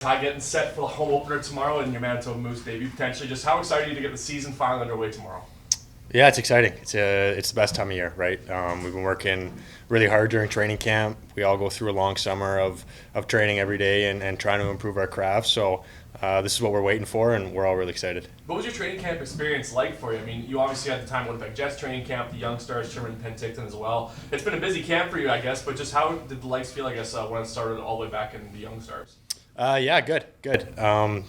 Ty, getting set for the home opener tomorrow and your Manitoba Moose debut potentially. Just how excited are you to get the season finally underway tomorrow? Yeah, it's exciting. It's the best time of year, right? We've been working really hard during training camp. We all go through a long summer of training every day and trying to improve our craft. So this is what we're waiting for, and we're all really excited. What was your training camp experience like for you? I mean, you obviously had the time Winnipeg Jets training camp, the Young Stars, Sherman Penticton as well. It's been a busy camp for you, I guess, but just how did the legs feel, I guess, when it started all the way back in the Young Stars? Yeah, good.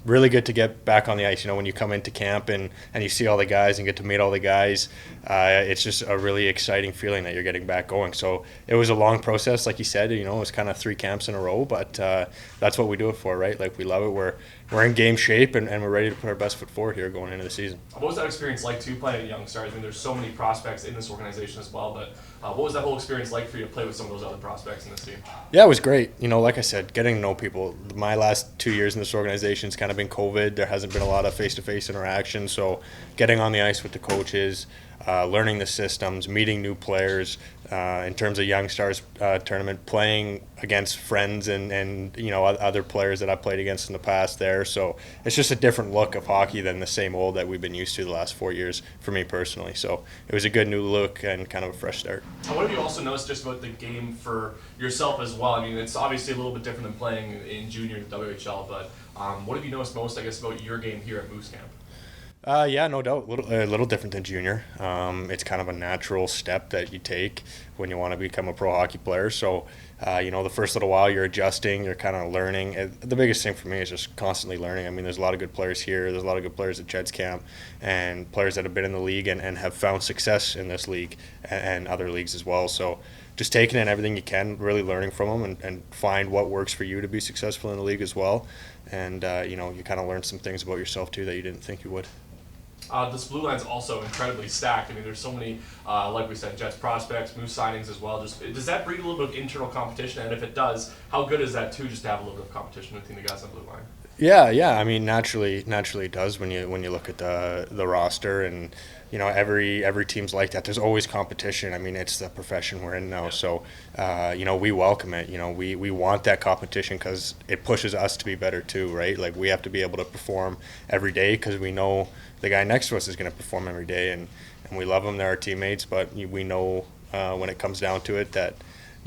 Really good to get back on the ice. You know, when you come into camp and you see all the guys and get to meet all the guys, it's just a really exciting feeling that you're getting back going. So it was a long process, like you said. You know, it was kind of 3 camps in a row, but that's what we do it for, right? Like, we love it. We're in game shape and we're ready to put our best foot forward here going into the season. What was that experience like too, playing at Young Stars? I mean, there's so many prospects in this organization as well, but what was that whole experience like for you to play with some of those other prospects in this team? Yeah, it was great. You know, like I said, getting to know people. My last 2 years in this organization has kind of been COVID. There hasn't been a lot of face-to-face interaction, so getting on the ice with the coaches, learning the systems, meeting new players. In terms of Young Stars tournament, playing against friends and you know, other players that I've played against in the past there. So it's just a different look of hockey than the same old that we've been used to the last 4 years for me personally. So it was a good new look and kind of a fresh start. And what have you also noticed just about the game for yourself as well? I mean, it's obviously a little bit different than playing in junior and WHL, but what have you noticed most, I guess, about your game here at Moose Camp? Yeah, no doubt. A little different than junior. It's kind of a natural step that you take when you want to become a pro hockey player. So, you know, the first little while you're adjusting, you're kind of learning. The biggest thing for me is just constantly learning. I mean, there's a lot of good players here. There's a lot of good players at Jets Camp and players that have been in the league and have found success in this league and other leagues as well. So just taking in everything you can, really learning from them and find what works for you to be successful in the league as well. And, you know, you kind of learn some things about yourself too that you didn't think you would. This blue line's also incredibly stacked. I mean, there's so many, like we said, Jets prospects, Moose signings as well. Just does that breed a little bit of internal competition? And if it does, how good is that too? Just to have a little bit of competition between the guys on the blue line. Yeah. I mean, naturally it does when you look at the roster, and you know, every team's like that. There's always competition. I mean, it's the profession we're in now, so you know, we welcome it. You know, we want that competition because it pushes us to be better too, right? Like, we have to be able to perform every day because we know the guy next to us is going to perform every day, and we love them. They're our teammates, but we know when it comes down to it that,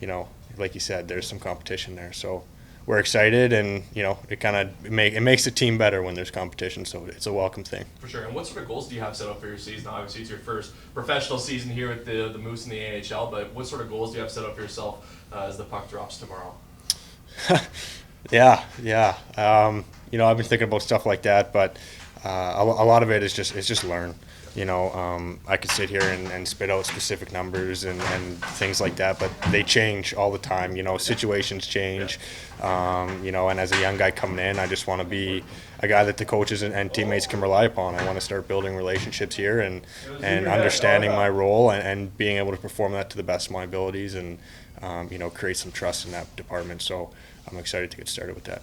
you know, like you said, there's some competition there. So we're excited, and you know, it makes the team better when there's competition. So it's a welcome thing. For sure. And what sort of goals do you have set up for your season? Obviously, it's your first professional season here with the Moose in the AHL, but what sort of goals do you have set up for yourself as the puck drops tomorrow? Yeah. You know, I've been thinking about stuff like that, but a lot of it is just learn. You know, I could sit here and spit out specific numbers and things like that, but they change all the time. You know, situations change. You know, and as a young guy coming in, I just want to be a guy that the coaches and teammates can rely upon. I want to start building relationships here and understanding my role and being able to perform that to the best of my abilities and, you know, create some trust in that department. So I'm excited to get started with that.